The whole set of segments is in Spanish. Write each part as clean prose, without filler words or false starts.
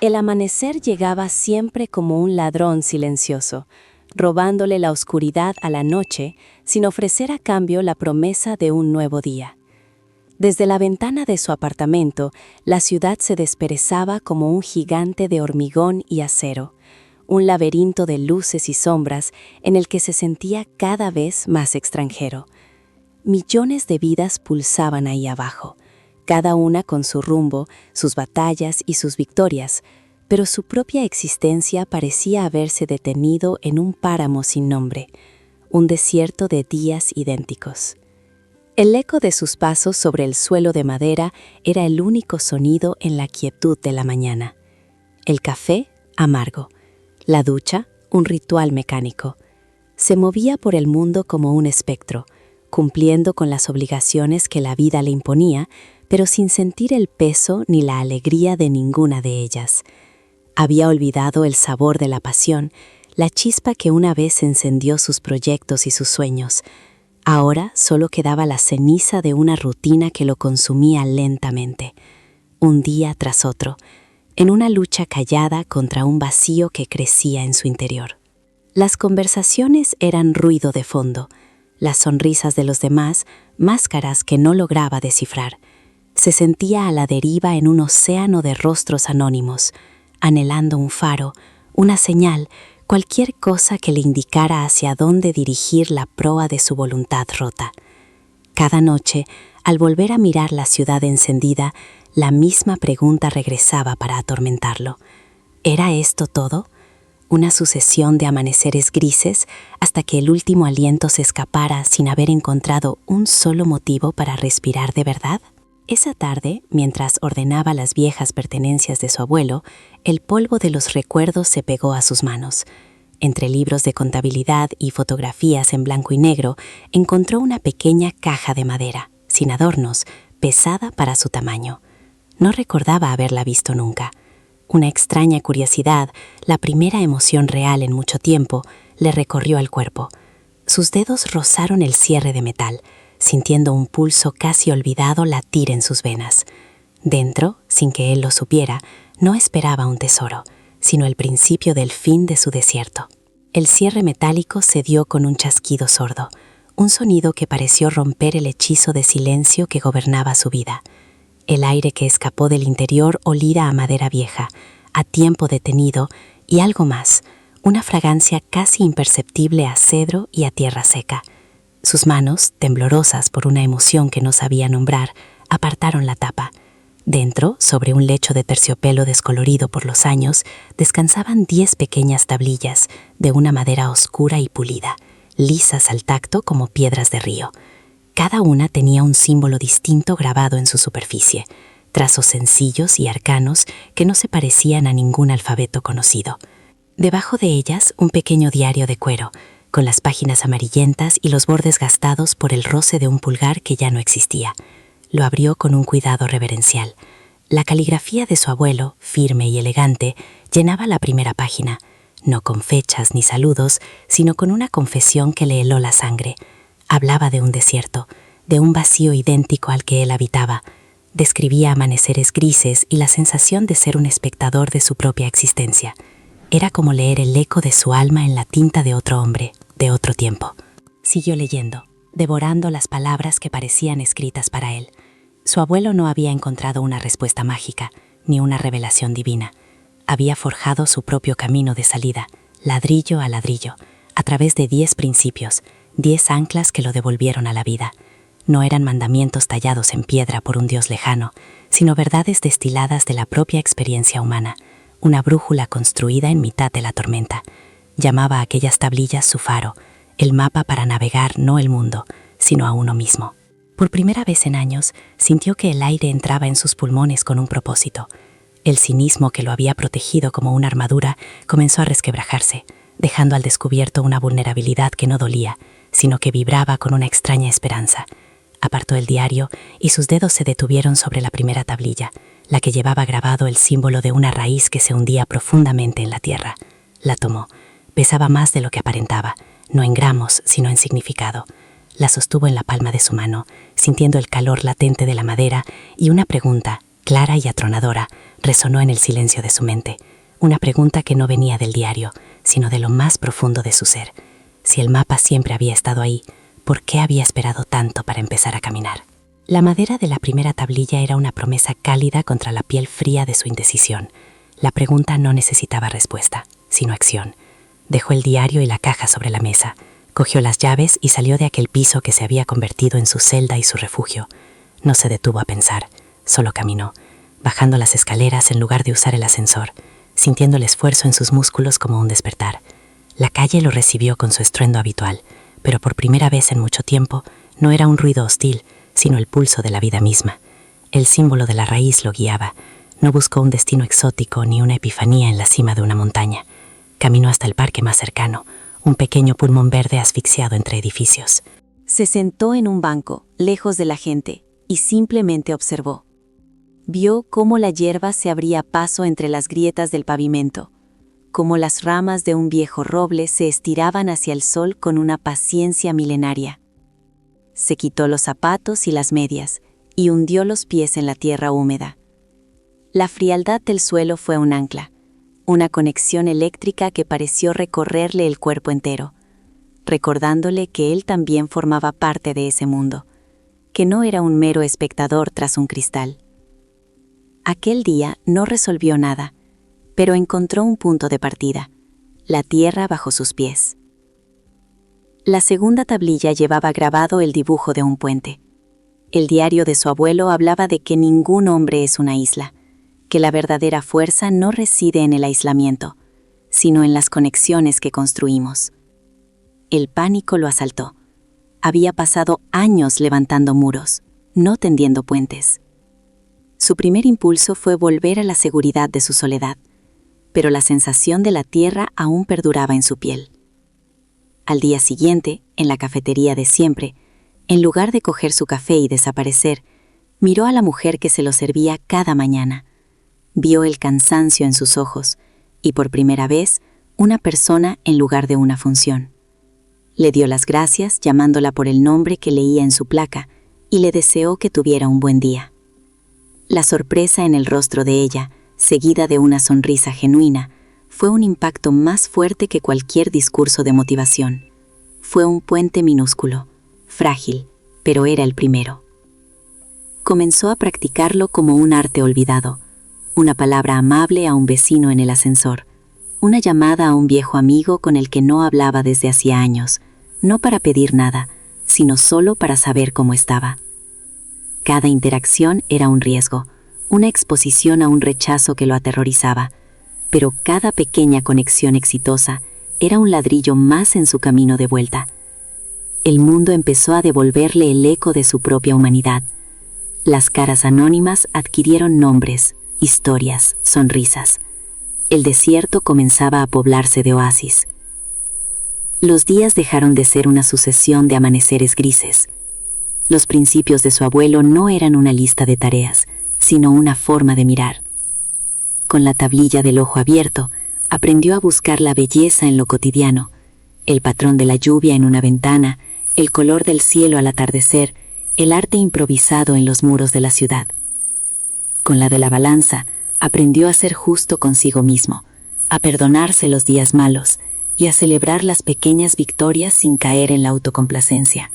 El amanecer llegaba siempre como un ladrón silencioso, robándole la oscuridad a la noche sin ofrecer a cambio la promesa de un nuevo día. Desde la ventana de su apartamento, la ciudad se desperezaba como un gigante de hormigón y acero, un laberinto de luces y sombras en el que se sentía cada vez más extranjero. Millones de vidas pulsaban ahí abajo, cada una con su rumbo, sus batallas y sus victorias, pero su propia existencia parecía haberse detenido en un páramo sin nombre, un desierto de días idénticos. El eco de sus pasos sobre el suelo de madera era el único sonido en la quietud de la mañana. El café, amargo. La ducha, un ritual mecánico. Se movía por el mundo como un espectro, cumpliendo con las obligaciones que la vida le imponía, pero sin sentir el peso ni la alegría de ninguna de ellas. Había olvidado el sabor de la pasión, la chispa que una vez encendió sus proyectos y sus sueños. Ahora solo quedaba la ceniza de una rutina que lo consumía lentamente, un día tras otro, en una lucha callada contra un vacío que crecía en su interior. Las conversaciones eran ruido de fondo, las sonrisas de los demás, máscaras que no lograba descifrar. Se sentía a la deriva en un océano de rostros anónimos, anhelando un faro, una señal, cualquier cosa que le indicara hacia dónde dirigir la proa de su voluntad rota. Cada noche, al volver a mirar la ciudad encendida, la misma pregunta regresaba para atormentarlo. ¿Era esto todo? Una sucesión de amaneceres grises hasta que el último aliento se escapara sin haber encontrado un solo motivo para respirar de verdad. Esa tarde, mientras ordenaba las viejas pertenencias de su abuelo, el polvo de los recuerdos se pegó a sus manos. Entre libros de contabilidad y fotografías en blanco y negro, encontró una pequeña caja de madera, sin adornos, pesada para su tamaño. No recordaba haberla visto nunca. Una extraña curiosidad, la primera emoción real en mucho tiempo, le recorrió el cuerpo. Sus dedos rozaron el cierre de metal, sintiendo un pulso casi olvidado latir en sus venas. Dentro, sin que él lo supiera, no esperaba un tesoro, sino el principio del fin de su desierto. El cierre metálico se dio con un chasquido sordo, un sonido que pareció romper el hechizo de silencio que gobernaba su vida. El aire que escapó del interior olía a madera vieja, a tiempo detenido y algo más, una fragancia casi imperceptible a cedro y a tierra seca. Sus manos, temblorosas por una emoción que no sabía nombrar, apartaron la tapa. Dentro, sobre un lecho de terciopelo descolorido por los años, descansaban 10 pequeñas tablillas de una madera oscura y pulida, lisas al tacto como piedras de río. Cada una tenía un símbolo distinto grabado en su superficie, trazos sencillos y arcanos que no se parecían a ningún alfabeto conocido. Debajo de ellas, un pequeño diario de cuero, con las páginas amarillentas y los bordes gastados por el roce de un pulgar que ya no existía. Lo abrió con un cuidado reverencial. La caligrafía de su abuelo, firme y elegante, llenaba la primera página, no con fechas ni saludos, sino con una confesión que le heló la sangre. Hablaba de un desierto, de un vacío idéntico al que él habitaba. Describía amaneceres grises y la sensación de ser un espectador de su propia existencia. Era como leer el eco de su alma en la tinta de otro hombre, de otro tiempo. Siguió leyendo, devorando las palabras que parecían escritas para él. Su abuelo no había encontrado una respuesta mágica, ni una revelación divina. Había forjado su propio camino de salida, ladrillo a ladrillo, a través de 10 principios, 10 anclas que lo devolvieron a la vida. No eran mandamientos tallados en piedra por un Dios lejano, sino verdades destiladas de la propia experiencia humana, una brújula construida en mitad de la tormenta. Llamaba a aquellas tablillas su faro, el mapa para navegar no el mundo, sino a uno mismo. Por primera vez en años, sintió que el aire entraba en sus pulmones con un propósito. El cinismo que lo había protegido como una armadura comenzó a resquebrajarse, dejando al descubierto una vulnerabilidad que no dolía, sino que vibraba con una extraña esperanza. Apartó el diario y sus dedos se detuvieron sobre la primera tablilla, la que llevaba grabado el símbolo de una raíz que se hundía profundamente en la tierra. La tomó. Pesaba más de lo que aparentaba, no en gramos, sino en significado. La sostuvo en la palma de su mano, sintiendo el calor latente de la madera y una pregunta, clara y atronadora, resonó en el silencio de su mente, una pregunta que no venía del diario, sino de lo más profundo de su ser. Si el mapa siempre había estado ahí, ¿por qué había esperado tanto para empezar a caminar? La madera de la primera tablilla era una promesa cálida contra la piel fría de su indecisión. La pregunta no necesitaba respuesta, sino acción. Dejó el diario y la caja sobre la mesa, cogió las llaves y salió de aquel piso que se había convertido en su celda y su refugio. No se detuvo a pensar, solo caminó, bajando las escaleras en lugar de usar el ascensor, sintiendo el esfuerzo en sus músculos como un despertar. La calle lo recibió con su estruendo habitual, pero por primera vez en mucho tiempo no era un ruido hostil, sino el pulso de la vida misma. El símbolo de la raíz lo guiaba. No buscó un destino exótico ni una epifanía en la cima de una montaña. Caminó hasta el parque más cercano, un pequeño pulmón verde asfixiado entre edificios. Se sentó en un banco, lejos de la gente, y simplemente observó. Vio cómo la hierba se abría paso entre las grietas del pavimento, cómo las ramas de un viejo roble se estiraban hacia el sol con una paciencia milenaria. Se quitó los zapatos y las medias y hundió los pies en la tierra húmeda. La frialdad del suelo fue un ancla, una conexión eléctrica que pareció recorrerle el cuerpo entero, recordándole que él también formaba parte de ese mundo, que no era un mero espectador tras un cristal. Aquel día no resolvió nada, pero encontró un punto de partida, la tierra bajo sus pies. La segunda tablilla llevaba grabado el dibujo de un puente. El diario de su abuelo hablaba de que ningún hombre es una isla, que la verdadera fuerza no reside en el aislamiento, sino en las conexiones que construimos. El pánico lo asaltó. Había pasado años levantando muros, no tendiendo puentes. Su primer impulso fue volver a la seguridad de su soledad, pero la sensación de la tierra aún perduraba en su piel. Al día siguiente, en la cafetería de siempre, en lugar de coger su café y desaparecer, miró a la mujer que se lo servía cada mañana. Vio el cansancio en sus ojos y, por primera vez, una persona en lugar de una función. Le dio las gracias llamándola por el nombre que leía en su placa y le deseó que tuviera un buen día. La sorpresa en el rostro de ella, seguida de una sonrisa genuina, fue un impacto más fuerte que cualquier discurso de motivación. Fue un puente minúsculo, frágil, pero era el primero. Comenzó a practicarlo como un arte olvidado, una palabra amable a un vecino en el ascensor, una llamada a un viejo amigo con el que no hablaba desde hacía años, no para pedir nada, sino solo para saber cómo estaba. Cada interacción era un riesgo, una exposición a un rechazo que lo aterrorizaba, pero cada pequeña conexión exitosa era un ladrillo más en su camino de vuelta. El mundo empezó a devolverle el eco de su propia humanidad. Las caras anónimas adquirieron nombres, historias, sonrisas. El desierto comenzaba a poblarse de oasis. Los días dejaron de ser una sucesión de amaneceres grises. Los principios de su abuelo no eran una lista de tareas, sino una forma de mirar. Con la tablilla del ojo abierto, aprendió a buscar la belleza en lo cotidiano, el patrón de la lluvia en una ventana, el color del cielo al atardecer, el arte improvisado en los muros de la ciudad. Con la de la balanza, aprendió a ser justo consigo mismo, a perdonarse los días malos y a celebrar las pequeñas victorias sin caer en la autocomplacencia.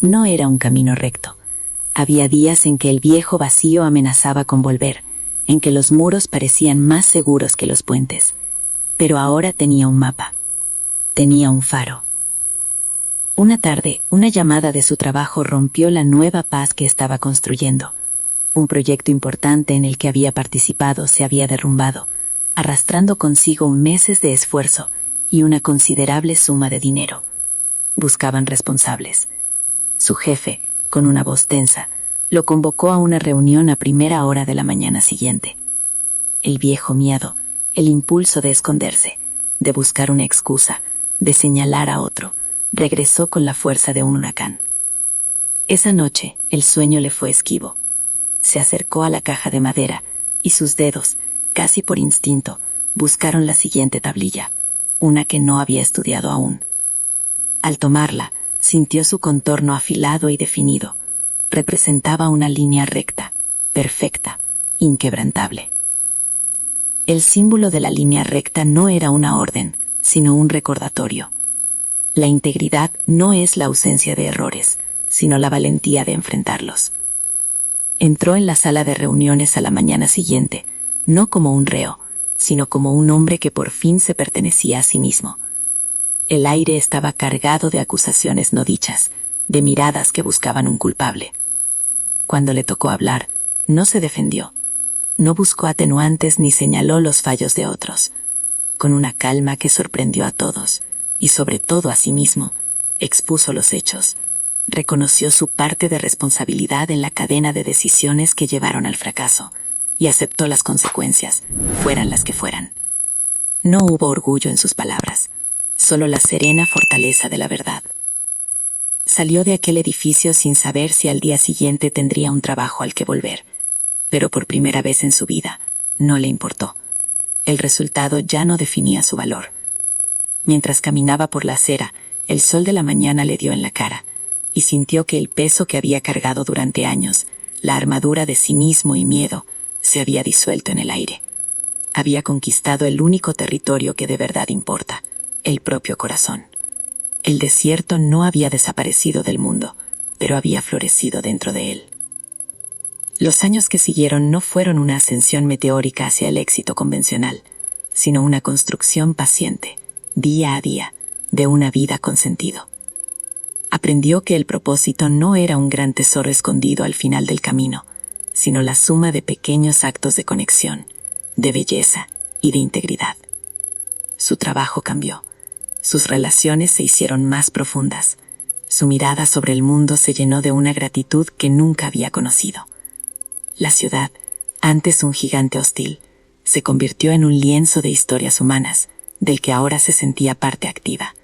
No era un camino recto. Había días en que el viejo vacío amenazaba con volver, en que los muros parecían más seguros que los puentes. Pero ahora tenía un mapa. Tenía un faro. Una tarde, una llamada de su trabajo rompió la nueva paz que estaba construyendo. Un proyecto importante en el que había participado se había derrumbado, arrastrando consigo meses de esfuerzo y una considerable suma de dinero. Buscaban responsables. Su jefe, con una voz tensa, lo convocó a una reunión a primera hora de la mañana siguiente. El viejo miedo, el impulso de esconderse, de buscar una excusa, de señalar a otro, regresó con la fuerza de un huracán. Esa noche, el sueño le fue esquivo. Se acercó a la caja de madera y sus dedos, casi por instinto, buscaron la siguiente tablilla, una que no había estudiado aún. Al tomarla, sintió su contorno afilado y definido. Representaba una línea recta, perfecta, inquebrantable. El símbolo de la línea recta no era una orden, sino un recordatorio. La integridad no es la ausencia de errores, sino la valentía de enfrentarlos. Entró en la sala de reuniones a la mañana siguiente, no como un reo, sino como un hombre que por fin se pertenecía a sí mismo. El aire estaba cargado de acusaciones no dichas, de miradas que buscaban un culpable. Cuando le tocó hablar, no se defendió. No buscó atenuantes ni señaló los fallos de otros. Con una calma que sorprendió a todos, y sobre todo a sí mismo, expuso los hechos. Reconoció su parte de responsabilidad en la cadena de decisiones que llevaron al fracaso, y aceptó las consecuencias, fueran las que fueran. No hubo orgullo en sus palabras, solo la serena fortaleza de la verdad. Salió de aquel edificio sin saber si al día siguiente tendría un trabajo al que volver, pero por primera vez en su vida no le importó. El resultado ya no definía su valor. Mientras caminaba por la acera, el sol de la mañana le dio en la cara, y sintió que el peso que había cargado durante años, la armadura de cinismo y miedo, se había disuelto en el aire. Había conquistado el único territorio que de verdad importa, el propio corazón. El desierto no había desaparecido del mundo, pero había florecido dentro de él. Los años que siguieron no fueron una ascensión meteórica hacia el éxito convencional, sino una construcción paciente, día a día, de una vida con sentido. Aprendió que el propósito no era un gran tesoro escondido al final del camino, sino la suma de pequeños actos de conexión, de belleza y de integridad. Su trabajo cambió. Sus relaciones se hicieron más profundas. Su mirada sobre el mundo se llenó de una gratitud que nunca había conocido. La ciudad, antes un gigante hostil, se convirtió en un lienzo de historias humanas, del que ahora se sentía parte activa,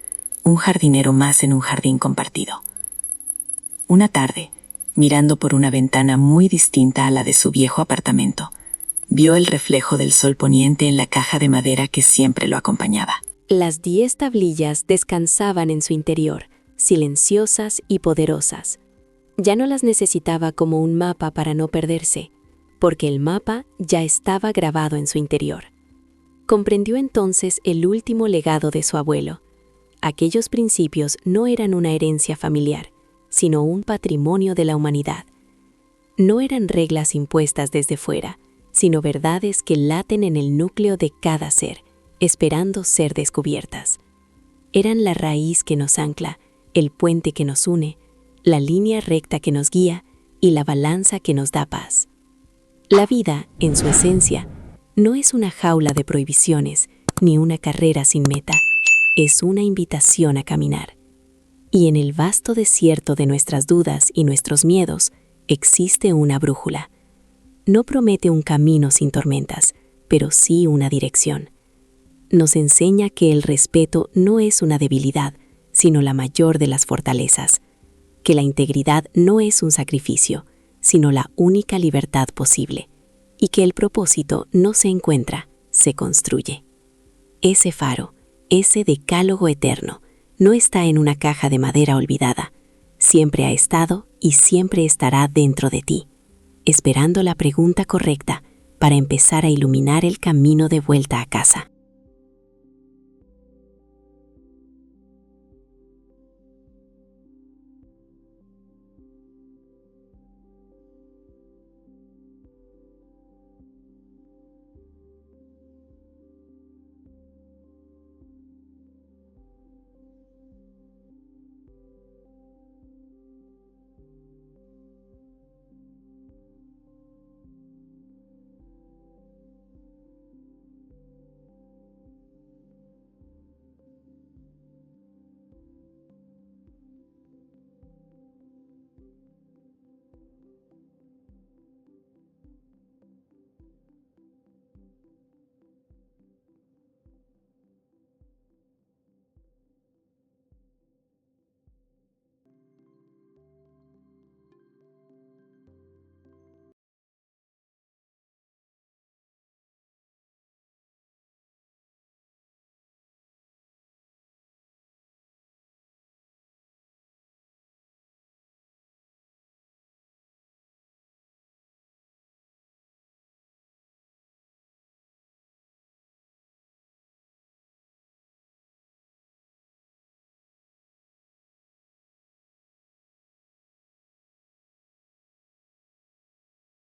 un jardinero más en un jardín compartido. Una tarde, mirando por una ventana muy distinta a la de su viejo apartamento, vio el reflejo del sol poniente en la caja de madera que siempre lo acompañaba. Las 10 tablillas descansaban en su interior, silenciosas y poderosas. Ya no las necesitaba como un mapa para no perderse, porque el mapa ya estaba grabado en su interior. Comprendió entonces el último legado de su abuelo. Aquellos principios no eran una herencia familiar, sino un patrimonio de la humanidad. No eran reglas impuestas desde fuera, sino verdades que laten en el núcleo de cada ser, esperando ser descubiertas. Eran la raíz que nos ancla, el puente que nos une, la línea recta que nos guía y la balanza que nos da paz. La vida, en su esencia, no es una jaula de prohibiciones ni una carrera sin meta, es una invitación a caminar. Y en el vasto desierto de nuestras dudas y nuestros miedos existe una brújula. No promete un camino sin tormentas, pero sí una dirección. Nos enseña que el respeto no es una debilidad, sino la mayor de las fortalezas, que la integridad no es un sacrificio, sino la única libertad posible, y que el propósito no se encuentra, se construye. Ese faro, ese decálogo eterno, no está en una caja de madera olvidada. Siempre ha estado y siempre estará dentro de ti, esperando la pregunta correcta para empezar a iluminar el camino de vuelta a casa.